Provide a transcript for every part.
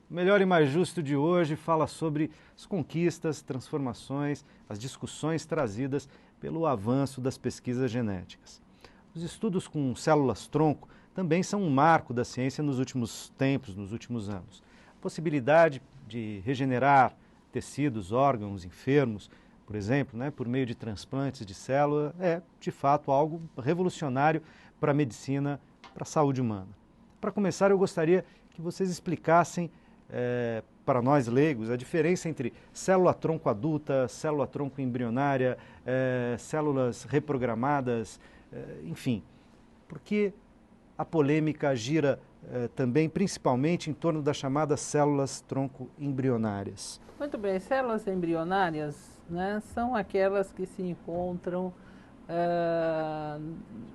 O Melhor e Mais Justo de hoje fala sobre as conquistas, transformações, as discussões trazidas pelo avanço das pesquisas genéticas. Os estudos com células-tronco também são um marco da ciência nos últimos tempos, nos últimos anos. A possibilidade de regenerar tecidos, órgãos enfermos, por exemplo, por meio de transplantes de célula, é, de fato, algo revolucionário para a medicina, para a saúde humana. Para começar, eu gostaria que vocês explicassem para nós leigos a diferença entre célula-tronco adulta, célula-tronco embrionária, células reprogramadas, enfim, porque a polêmica gira também principalmente em torno das chamadas células-tronco embrionárias. Muito bem, células embrionárias, são aquelas que se encontram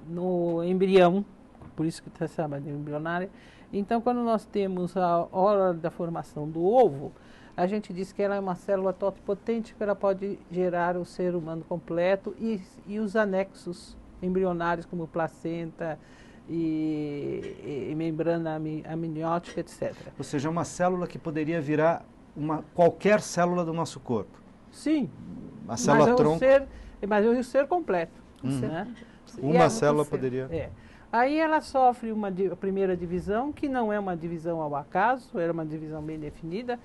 no embrião, por isso que se chama de embrionária. Então, quando nós temos a hora da formação do ovo, a gente diz que ela é uma célula totipotente, que ela pode gerar o ser humano completo e os anexos embrionários, como placenta e membrana amniótica, etc. Ou seja, uma célula que poderia virar qualquer célula do nosso corpo. Sim, a célula-tronco. Mas o ser completo. Uma célula poderia... Aí ela sofre a primeira divisão, que não é uma divisão ao acaso, era uma divisão bem definida,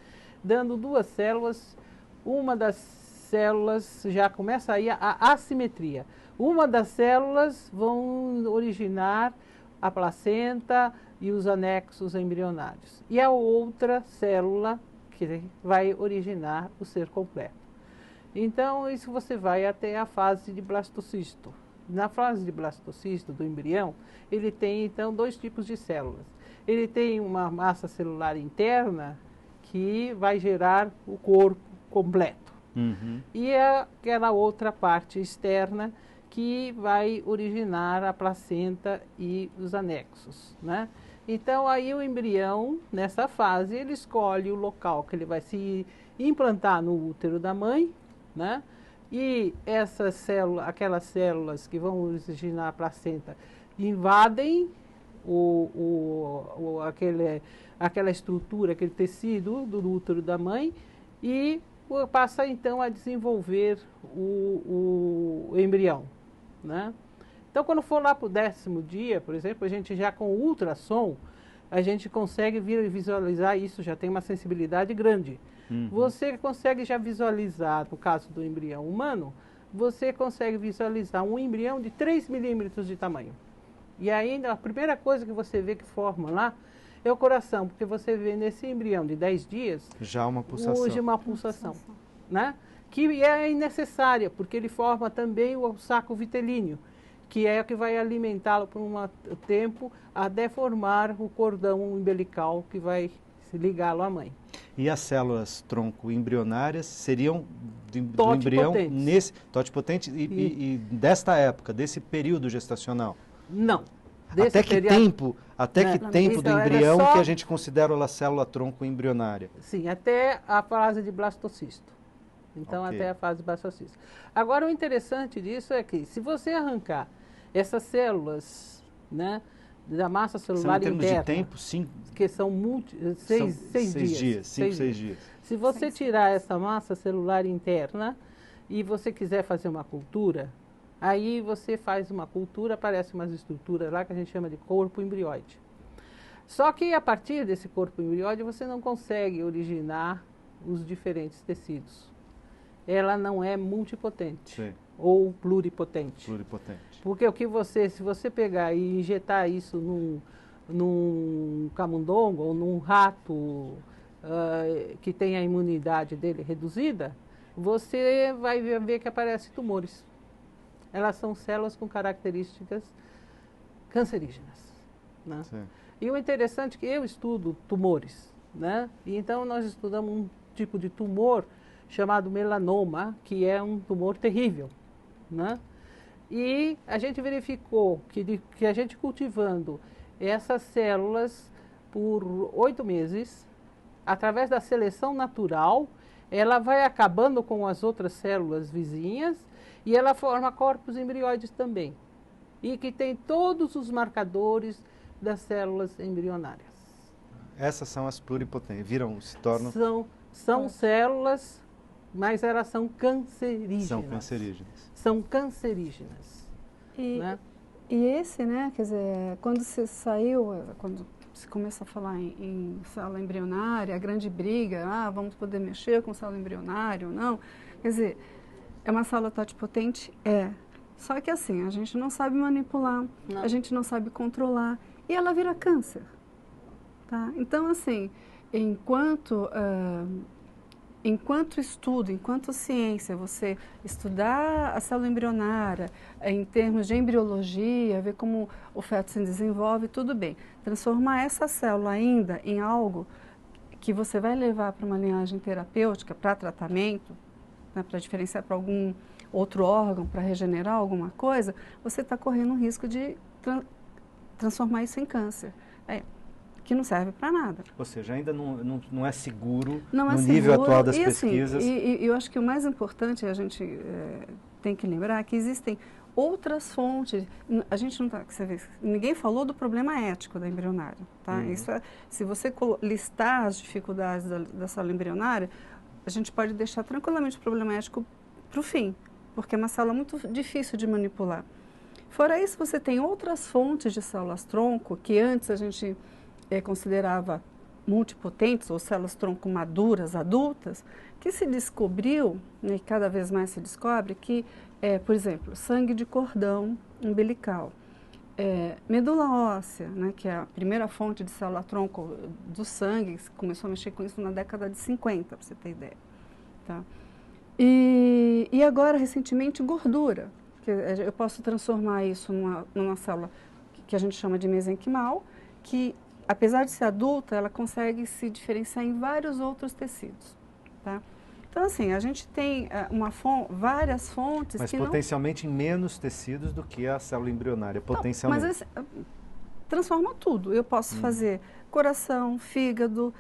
dando duas células. Uma das células já começa aí a assimetria. Uma das células vão originar a placenta e os anexos embrionários. E a outra célula que vai originar o ser completo. Então, isso você vai até a fase de blastocisto. Na fase de blastocisto do embrião, ele tem então dois tipos de células. Ele tem uma massa celular interna que vai gerar o corpo completo. E aquela outra parte externa que vai originar a placenta e os anexos, Então, aí o embrião, nessa fase, ele escolhe o local que ele vai se implantar no útero da mãe, E aquelas células que vão originar a placenta invadem aquela estrutura, aquele tecido do útero da mãe e passa então a desenvolver o embrião. Então, quando for lá para o 10º dia, por exemplo, a gente já com o ultrassom, a gente consegue visualizar isso, já tem uma sensibilidade grande. Você consegue já visualizar, no caso do embrião humano, você consegue visualizar um embrião de 3 milímetros de tamanho. E ainda a primeira coisa que você vê que forma lá é o coração, porque você vê nesse embrião de 10 dias... Já uma pulsação. Hoje uma pulsação, que é necessária, porque ele forma também o saco vitelíneo, que é o que vai alimentá-lo por um tempo até formar o cordão umbilical que vai ligá-lo à mãe. E as células-tronco embrionárias seriam do embrião totipotente e desta época, desse período gestacional? Não. Até que tempo do embrião que a gente considera a célula-tronco embrionária? Sim, até a fase de blastocisto. Então, até a fase de blastocisto. Agora, o interessante disso é que, se você arrancar essas células, da massa celular interna... Em termos de tempo, sim. Que são 6 dias. 5, 6 dias. Se você tirar essa massa celular interna e você quiser fazer uma cultura, aí você faz uma cultura, aparece umas estruturas lá que a gente chama de corpo embrióide. Só que a partir desse corpo embrióide você não consegue originar os diferentes tecidos. Ela não é multipotente. Sim. Ou pluripotente. Porque se você pegar e injetar isso num camundongo ou num rato que tem a imunidade dele reduzida, você vai ver que aparecem tumores. Elas são células com características cancerígenas. E o interessante é que eu estudo tumores. E então nós estudamos um tipo de tumor chamado melanoma, que é um tumor terrível. E a gente verificou que a gente cultivando essas células por 8 meses, através da seleção natural, ela vai acabando com as outras células vizinhas e ela forma corpos embrióides também. E que tem todos os marcadores das células embrionárias. Essas são as pluripotentes, se tornam... São células, mas elas são cancerígenas. São cancerígenas. São cancerígenas. Né? E esse, né, quer dizer, quando se começa a falar em célula embrionária, a grande briga, vamos poder mexer com célula embrionária ou não, quer dizer, é uma célula totipotente? É. Só que assim, a gente não sabe manipular, a gente não sabe controlar, e ela vira câncer. Tá? Então, assim, enquanto estudo, enquanto ciência, você estudar a célula embrionária em termos de embriologia, ver como o feto se desenvolve, tudo bem. Transformar essa célula ainda em algo que você vai levar para uma linhagem terapêutica, para tratamento, né, para diferenciar para algum outro órgão, para regenerar alguma coisa, você está correndo o risco de transformar isso em câncer. Que não serve para nada. Ou seja, ainda não é seguro no nível atual das e, pesquisas. Assim, e eu acho que o mais importante a gente tem que lembrar que existem outras fontes. A gente não está, ninguém falou do problema ético da embrionária, tá? Uhum. Isso se você listar as dificuldades da célula embrionária, a gente pode deixar tranquilamente o problema ético para o fim, porque é uma célula muito difícil de manipular. Fora isso, você tem outras fontes de células-tronco que antes a gente considerava multipotentes ou células-tronco maduras, adultas, que se descobriu, né, e cada vez mais se descobre, que, por exemplo, sangue de cordão umbilical, medula óssea, né, que é a primeira fonte de célula-tronco do sangue, começou a mexer com isso na década de 50, para você ter ideia. Tá? E agora, recentemente, gordura, que eu posso transformar isso numa célula que a gente chama de mesenquimal, que apesar de ser adulta, ela consegue se diferenciar em vários outros tecidos, tá? Então, assim, a gente tem várias fontes mas que potencialmente em menos tecidos do que a célula embrionária, potencialmente. Mas transforma tudo. Eu posso fazer coração, fígado,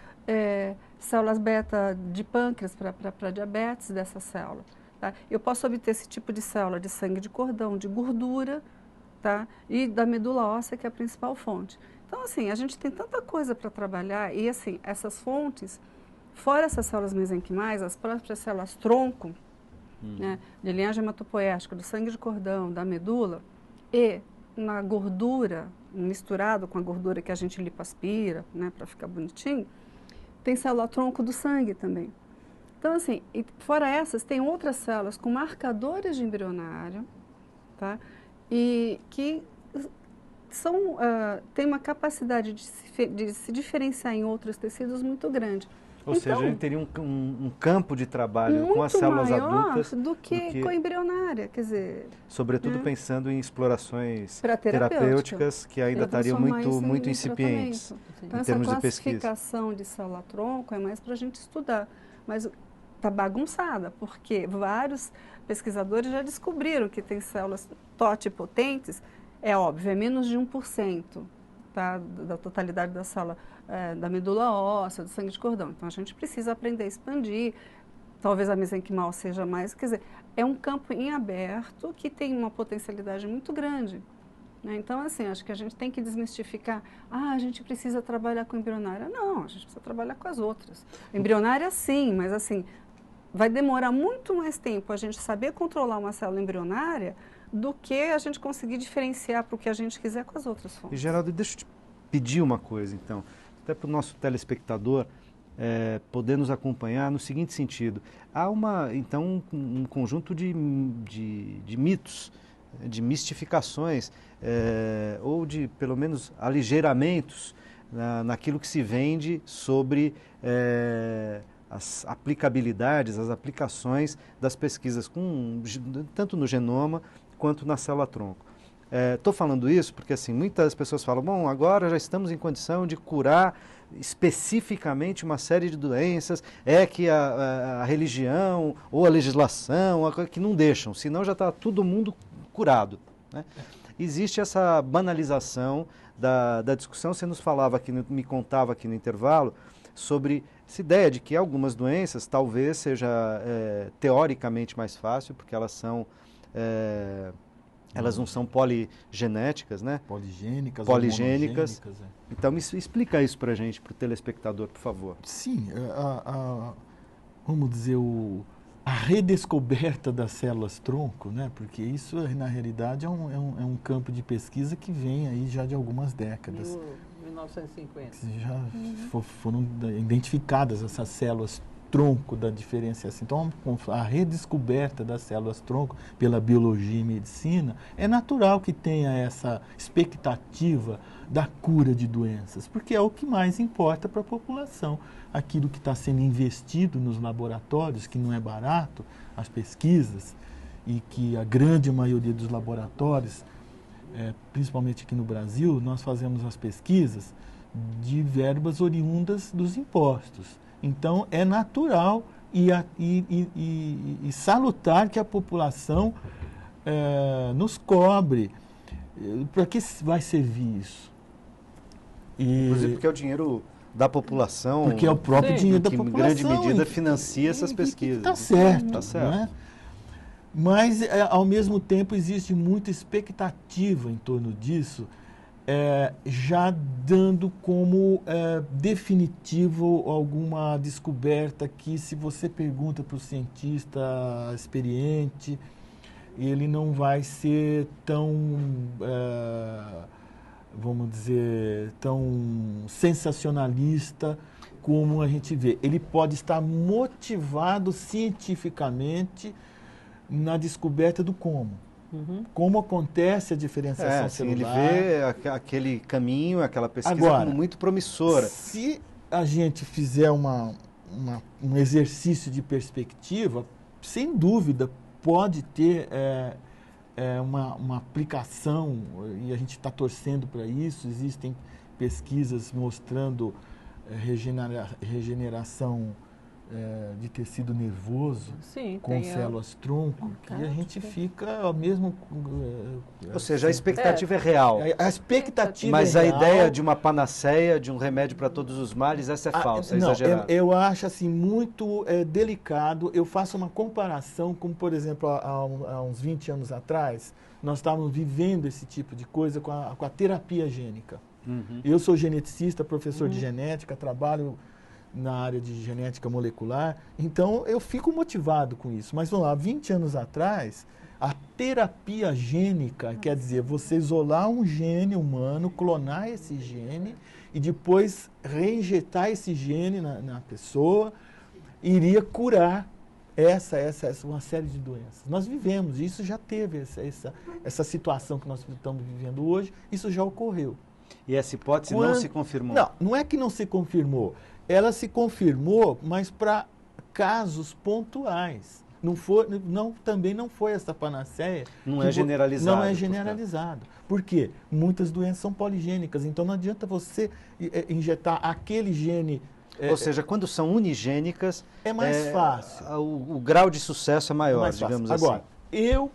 células beta de pâncreas para diabetes dessa célula. Tá? Eu posso obter esse tipo de célula de sangue de cordão, de gordura, tá? E da medula óssea, que é a principal fonte. Então, assim, a gente tem tanta coisa para trabalhar e, assim, essas fontes, fora essas células mesenquimais, as próprias células-tronco, né, de linhagem hematopoética, do sangue de cordão, da medula, e na gordura, misturado com a gordura que a gente lipoaspira, né, para ficar bonitinho, tem célula-tronco do sangue também. Então, assim, fora essas, tem outras células com marcadores de embrionário, tá, e que tem uma capacidade de se diferenciar em outros tecidos muito grande. Ou seja, ele teria um campo de trabalho com as células adultas do que com a embrionária, quer dizer... Sobretudo pensando em explorações terapêuticas terapêuticas que ainda estariam muito incipientes então, em termos de pesquisa. Essa classificação de célula-tronco é mais para a gente estudar, mas está bagunçada, porque vários pesquisadores já descobriram que tem células totipotentes, é óbvio, é menos de 1%, tá, da totalidade da célula, da medula óssea, do sangue de cordão. Então, a gente precisa aprender a expandir, talvez a mesenquimal seja mais, quer dizer, é um campo em aberto que tem uma potencialidade muito grande. Né? Então, assim, acho que a gente tem que desmistificar, a gente precisa trabalhar com embrionária. Não, a gente precisa trabalhar com as outras. Embrionária, sim, mas assim, vai demorar muito mais tempo a gente saber controlar uma célula embrionária do que a gente conseguir diferenciar para o que a gente quiser com as outras fontes. E, Geraldo, deixa eu te pedir uma coisa, então, até para o nosso telespectador poder nos acompanhar no seguinte sentido. Há então, um conjunto de mitos, de mistificações, ou de, pelo menos, aligeiramentos naquilo que se vende sobre as aplicabilidades, as aplicações das pesquisas, tanto no genoma quanto na célula-tronco. Estou falando isso porque assim, muitas pessoas falam, bom, agora já estamos em condição de curar especificamente uma série de doenças, que a religião ou a legislação que não deixam, senão já está todo mundo curado. Né? Existe essa banalização da discussão. Você nos falava aqui, me contava aqui no intervalo, sobre essa ideia de que algumas doenças talvez seja teoricamente mais fácil, porque elas são Elas não são poligenéticas, né? Poligênicas. Poligênicas. Então, explica isso para a gente, para o telespectador, por favor. Sim, vamos dizer, a redescoberta das células-tronco, né? Porque isso, na realidade, é um campo de pesquisa que vem aí já de algumas décadas. 1950. Já foram identificadas essas células-tronco da diferenciação. Então, a redescoberta das células-tronco pela biologia e medicina, é natural que tenha essa expectativa da cura de doenças, porque é o que mais importa para a população. Aquilo que está sendo investido nos laboratórios, que não é barato, as pesquisas, e que a grande maioria dos laboratórios, principalmente aqui no Brasil, nós fazemos as pesquisas de verbas oriundas dos impostos. Então, é natural e salutar que a população nos cobre. Para que vai servir isso? Inclusive porque é o dinheiro da população. Porque é o próprio dinheiro da população. Que, em grande medida, financia essas pesquisas. Está certo. Tá certo. Né? Mas, ao mesmo tempo, existe muita expectativa em torno disso, já dando como definitivo alguma descoberta que, se você pergunta para o cientista experiente, ele não vai ser tão, vamos dizer, tão sensacionalista como a gente vê. Ele pode estar motivado cientificamente na descoberta do como. Como acontece a diferenciação celular. Ele vê aquele caminho, aquela pesquisa como muito promissora. Se a gente fizer um exercício de perspectiva, sem dúvida pode ter uma aplicação, e a gente está torcendo para isso. Existem pesquisas mostrando regeneração de tecido nervoso. Sim, com células-tronco, que a gente fica mesmo... Ou seja, a expectativa é real. A expectativa Mas é a real. ideia de uma panaceia, de um remédio para todos os males, essa é falsa, é exagerada. Eu acho assim, muito delicado. Eu faço uma comparação com, por exemplo, há uns 20 anos atrás, nós estávamos vivendo esse tipo de coisa com a terapia gênica. Eu sou geneticista, professor de genética, trabalho na área de genética molecular, então eu fico motivado com isso. Mas vamos lá, 20 anos atrás, a terapia gênica, quer dizer, você isolar um gene humano, clonar esse gene e depois reinjetar esse gene na pessoa, iria curar uma série de doenças. Nós vivemos, isso já teve, essa situação que nós estamos vivendo hoje, isso já ocorreu. E essa hipótese não se confirmou? Não é que não se confirmou. Ela se confirmou, mas para casos pontuais. Também não foi essa panaceia. Não é generalizado. Não é generalizado. Por quê? Muitas doenças são poligênicas, então não adianta você injetar aquele gene... Ou seja, quando são unigênicas... É mais fácil. O grau de sucesso é maior, digamos assim. Agora,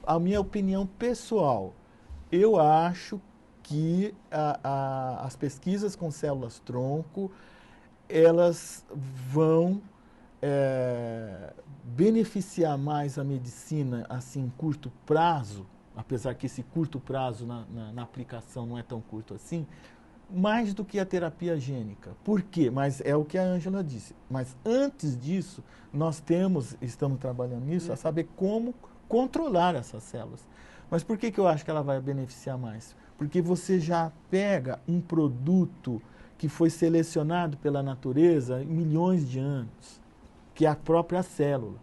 a minha opinião pessoal, eu acho que as pesquisas com células-tronco, elas vão beneficiar mais a medicina assim, em curto prazo, apesar que esse curto prazo na aplicação não é tão curto assim, mais do que a terapia gênica. Por quê? Mas é o que a Ângela disse. Mas antes disso, nós estamos trabalhando nisso, a saber como controlar essas células. Mas por que eu acho que ela vai beneficiar mais? Porque você já pega um produto que foi selecionado pela natureza em milhões de anos, que é a própria célula,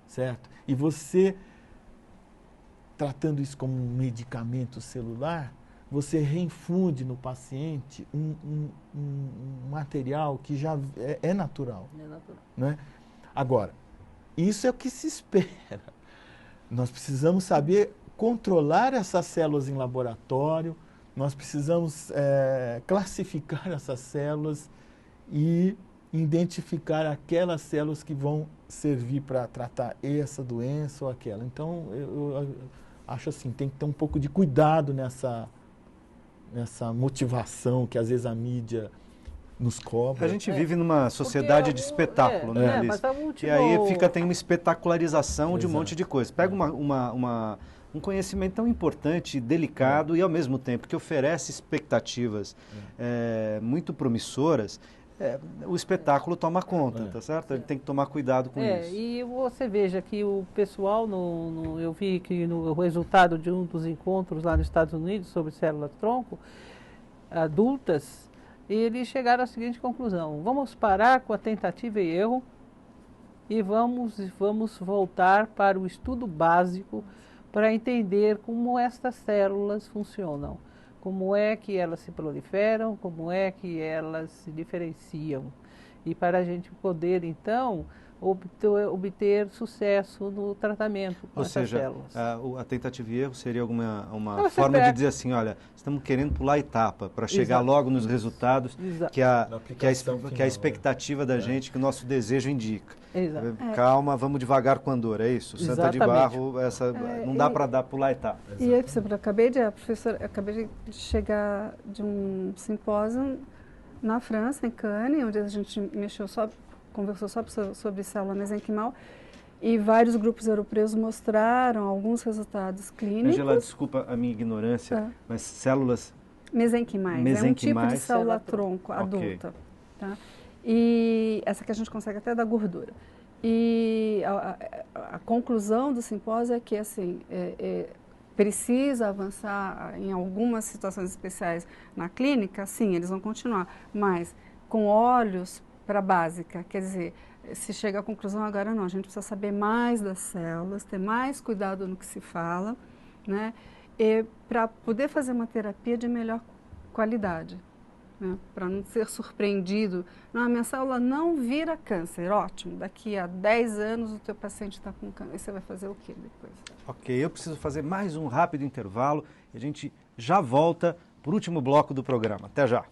certo? E você, tratando isso como um medicamento celular, você reinfunde no paciente um material que já é natural. É natural. Né? Agora, isso é o que se espera. Nós precisamos saber controlar essas células em laboratório, nós precisamos classificar essas células e identificar aquelas células que vão servir para tratar essa doença ou aquela. Então, eu acho assim, tem que ter um pouco de cuidado nessa motivação que às vezes a mídia nos cobra. A gente vive numa sociedade de espetáculo, né, Alice? Mas E aí tem uma espetacularização de um monte de coisa. Pega uma um conhecimento tão importante e delicado e, ao mesmo tempo, que oferece expectativas muito promissoras, o espetáculo toma conta, tá certo? Ele tem que tomar cuidado com isso. E você veja que o pessoal, eu vi que no resultado de um dos encontros lá nos Estados Unidos sobre células-tronco, adultas, eles chegaram à seguinte conclusão: vamos parar com a tentativa e erro e vamos voltar para o estudo básico para entender como estas células funcionam, como é que elas se proliferam, como é que elas se diferenciam. E para a gente poder, então, obter sucesso no tratamento com essas células. Ou seja, a tentativa e erro seria uma forma de dizer assim, olha, estamos querendo pular etapa para chegar logo nos resultados que a expectativa da gente, que o nosso desejo indica. Calma, vamos devagar com a dor, é isso? Santa de barro, não dá para pular etapa. E aí, eu acabei de chegar de um simpósio na França, em Cannes, onde a gente conversou só sobre célula mesenquimal, e vários grupos europeus mostraram alguns resultados clínicos. Angela, desculpa a minha ignorância, mas células mesenquimais, é um tipo de célula-tronco adulta. Tá? E essa que a gente consegue até da gordura. E a conclusão do simpósio é que, assim, precisa avançar em algumas situações especiais na clínica, sim, eles vão continuar, mas com olhos para a básica, quer dizer, se chega à conclusão agora não, a gente precisa saber mais das células, ter mais cuidado no que se fala, né, para poder fazer uma terapia de melhor qualidade, né, para não ser surpreendido, não, a minha célula não vira câncer, ótimo, daqui a 10 anos o teu paciente está com câncer, e você vai fazer o que depois? Ok, eu preciso fazer mais um rápido intervalo e a gente já volta para o último bloco do programa. Até já!